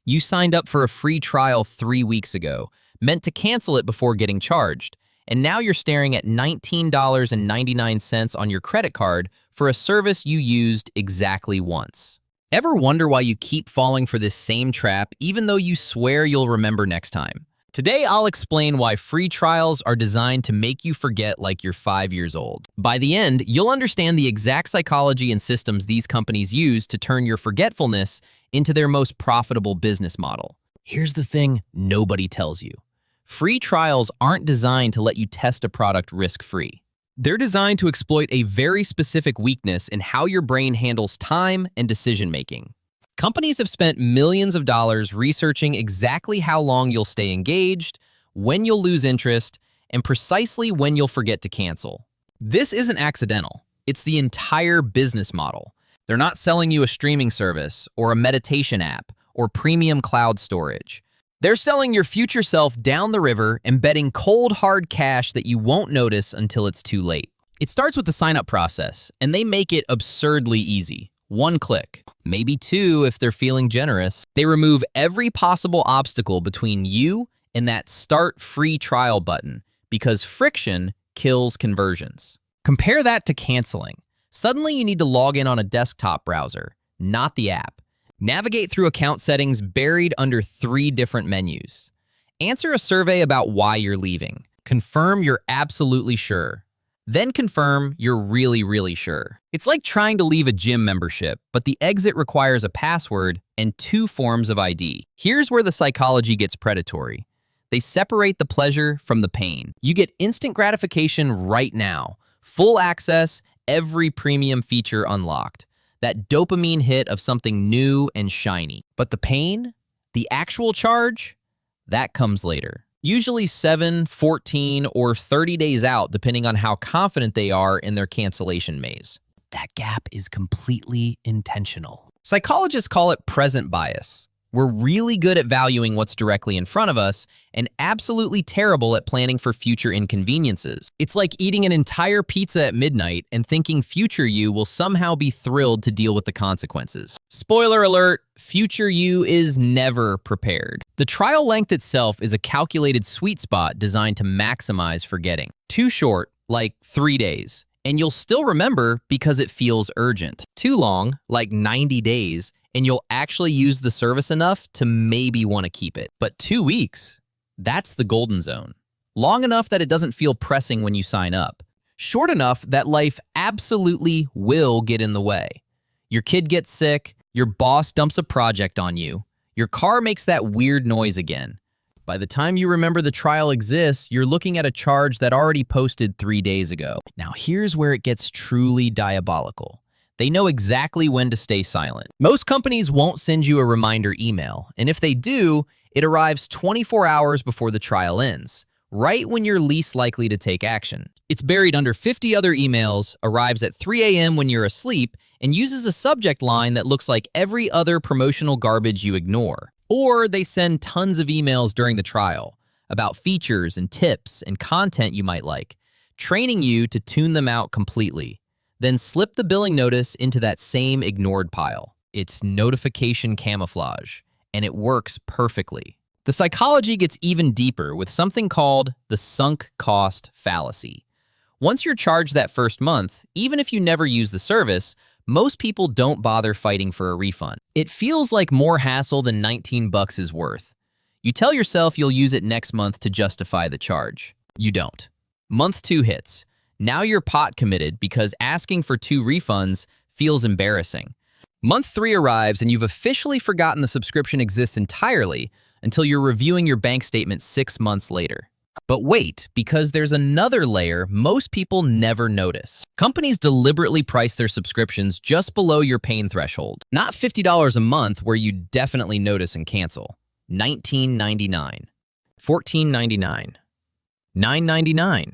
You signed up for a free trial 3 weeks ago, meant to cancel it before getting charged, and now you're staring at $19.99 on your credit card for a service you used exactly once. Ever wonder why you keep falling for this same trap even though you swear you'll remember next time? Today, I'll explain why free trials are designed to make you forget like you're 5 years old. By the end, you'll understand the exact psychology and systems these companies use to turn your forgetfulness into their most profitable business model. Here's the thing nobody tells you. Free trials aren't designed to let you test a product risk-free. They're designed to exploit a very specific weakness in how your brain handles time and decision-making. Companies have spent millions of dollars researching exactly how long you'll stay engaged, when you'll lose interest, and precisely when you'll forget to cancel. This isn't accidental. It's the entire business model. They're not selling you a streaming service or a meditation app or premium cloud storage. They're selling your future self down the river and betting cold, hard cash that you won't notice until it's too late. It starts with the sign-up process, and they make it absurdly easy. 1 click, maybe 2 if they're feeling generous. They remove every possible obstacle between you and that Start Free Trial button because friction kills conversions. Compare that to canceling. Suddenly you need to log in on a desktop browser, not the app. Navigate through account settings buried under 3 different menus. Answer a survey about why you're leaving. Confirm you're absolutely sure. Then confirm you're really, really sure. It's like trying to leave a gym membership, but the exit requires a password and 2 forms of ID. Here's where the psychology gets predatory. They separate the pleasure from the pain. You get instant gratification right now. Full access, every premium feature unlocked. That dopamine hit of something new and shiny. But the pain, the actual charge, that comes later. Usually 7, 14, or 30 days out, depending on how confident they are in their cancellation maze. That gap is completely intentional. Psychologists call it present bias. We're really good at valuing what's directly in front of us and absolutely terrible at planning for future inconveniences. It's like eating an entire pizza at midnight and thinking future you will somehow be thrilled to deal with the consequences. Spoiler alert, future you is never prepared. The trial length itself is a calculated sweet spot designed to maximize forgetting. Too short, like 3 days, and you'll still remember because it feels urgent. Too long, like 90 days, and you'll actually use the service enough to maybe want to keep it. But 2 weeks, that's the golden zone. Long enough that it doesn't feel pressing when you sign up. Short enough that life absolutely will get in the way. Your kid gets sick, your boss dumps a project on you, your car makes that weird noise again. By the time you remember the trial exists, you're looking at a charge that already posted 3 days ago. Now here's where it gets truly diabolical. They know exactly when to stay silent. Most companies won't send you a reminder email, and if they do, it arrives 24 hours before the trial ends, right when you're least likely to take action. It's buried under 50 other emails, arrives at 3 a.m. when you're asleep, and uses a subject line that looks like every other promotional garbage you ignore. Or they send tons of emails during the trial about features and tips and content you might like, training you to tune them out completely. Then slip the billing notice into that same ignored pile. It's notification camouflage, and it works perfectly. The psychology gets even deeper with something called the sunk cost fallacy. Once you're charged that first month, even if you never use the service, most people don't bother fighting for a refund. It feels like more hassle than 19 bucks is worth. You tell yourself you'll use it next month to justify the charge. You don't. Month 2 hits. Now you're pot committed because asking for 2 refunds feels embarrassing. Month 3 arrives and you've officially forgotten the subscription exists entirely until you're reviewing your bank statement 6 months later. But wait, because there's another layer most people never notice. Companies deliberately price their subscriptions just below your pain threshold. Not $50 a month where you definitely notice and cancel. $19.99, $14.99, $9.99.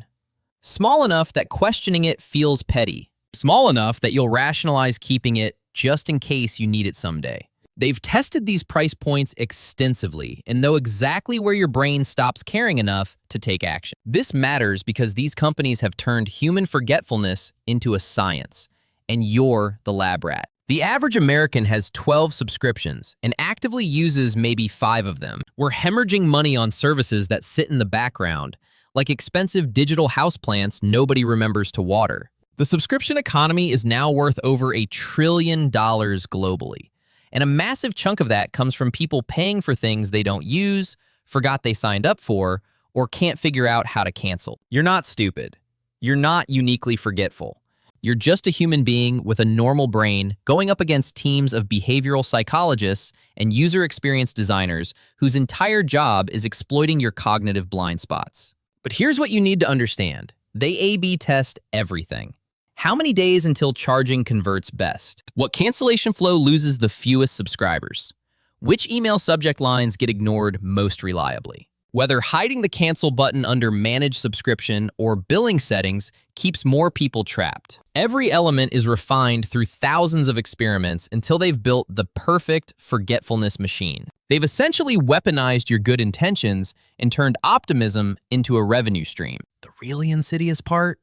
Small enough that questioning it feels petty. Small enough that you'll rationalize keeping it just in case you need it someday. They've tested these price points extensively and know exactly where your brain stops caring enough to take action. This matters because these companies have turned human forgetfulness into a science, and you're the lab rat. The average American has 12 subscriptions and actively uses maybe 5 of them. We're hemorrhaging money on services that sit in the background, like expensive digital houseplants nobody remembers to water. The subscription economy is now worth over $1 trillion globally, and a massive chunk of that comes from people paying for things they don't use, forgot they signed up for, or can't figure out how to cancel. You're not stupid. You're not uniquely forgetful. You're just a human being with a normal brain going up against teams of behavioral psychologists and user experience designers whose entire job is exploiting your cognitive blind spots. But here's what you need to understand. They A/B test everything. How many days until charging converts best? What cancellation flow loses the fewest subscribers? Which email subject lines get ignored most reliably? Whether hiding the cancel button under manage subscription or billing settings keeps more people trapped. Every element is refined through thousands of experiments until they've built the perfect forgetfulness machine. They've essentially weaponized your good intentions and turned optimism into a revenue stream. The really insidious part?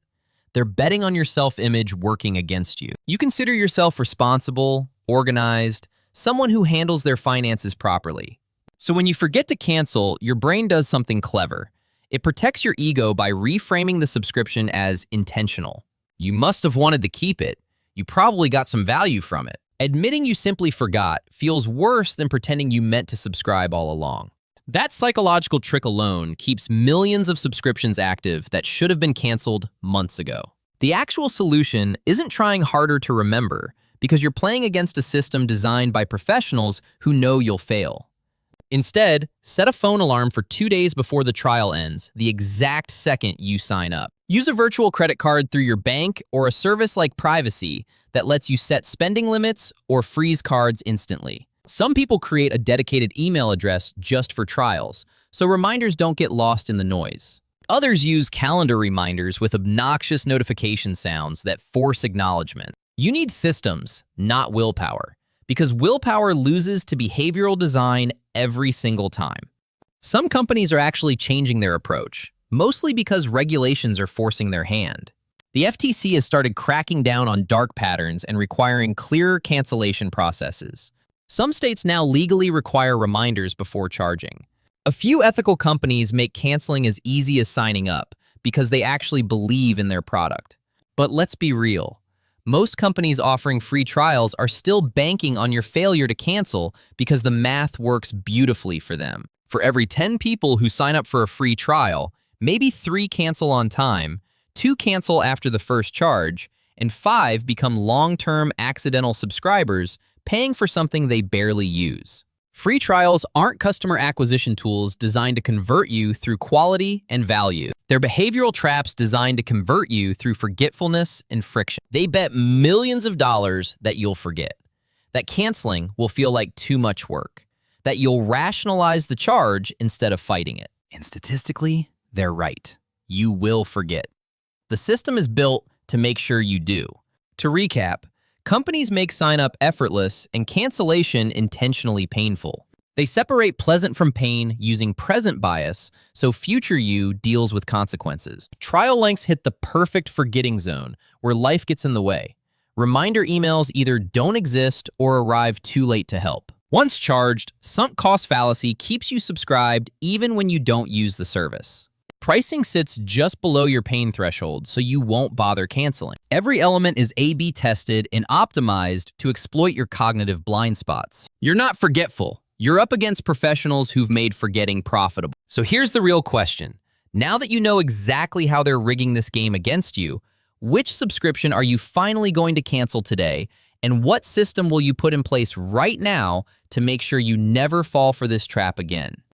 They're betting on your self-image working against you. You consider yourself responsible, organized, someone who handles their finances properly. So when you forget to cancel, your brain does something clever. It protects your ego by reframing the subscription as intentional. You must have wanted to keep it. You probably got some value from it. Admitting you simply forgot feels worse than pretending you meant to subscribe all along. That psychological trick alone keeps millions of subscriptions active that should have been canceled months ago. The actual solution isn't trying harder to remember, because you're playing against a system designed by professionals who know you'll fail. Instead, set a phone alarm for 2 days before the trial ends, the exact second you sign up. Use a virtual credit card through your bank or a service like Privacy that lets you set spending limits or freeze cards instantly. Some people create a dedicated email address just for trials, so reminders don't get lost in the noise. Others use calendar reminders with obnoxious notification sounds that force acknowledgement. You need systems, not willpower, because willpower loses to behavioral design every single time. Some companies are actually changing their approach, mostly because regulations are forcing their hand. The FTC has started cracking down on dark patterns and requiring clearer cancellation processes. Some states now legally require reminders before charging. A few ethical companies make canceling as easy as signing up because they actually believe in their product. But let's be real. Most companies offering free trials are still banking on your failure to cancel because the math works beautifully for them. For every 10 people who sign up for a free trial, maybe 3 cancel on time, 2 cancel after the first charge, and 5 become long-term accidental subscribers paying for something they barely use. Free trials aren't customer acquisition tools designed to convert you through quality and value. They're behavioral traps designed to convert you through forgetfulness and friction. They bet millions of dollars that you'll forget, that canceling will feel like too much work, that you'll rationalize the charge instead of fighting it. And statistically, they're right. You will forget. The system is built to make sure you do. To recap, companies make sign-up effortless and cancellation intentionally painful. They separate pleasant from pain using present bias, so future you deals with consequences. Trial lengths hit the perfect forgetting zone, where life gets in the way. Reminder emails either don't exist or arrive too late to help. Once charged, sunk cost fallacy keeps you subscribed even when you don't use the service. Pricing sits just below your pain threshold, so you won't bother canceling. Every element is A/B tested and optimized to exploit your cognitive blind spots. You're not forgetful. You're up against professionals who've made forgetting profitable. So here's the real question. Now that you know exactly how they're rigging this game against you, which subscription are you finally going to cancel today, and what system will you put in place right now to make sure you never fall for this trap again?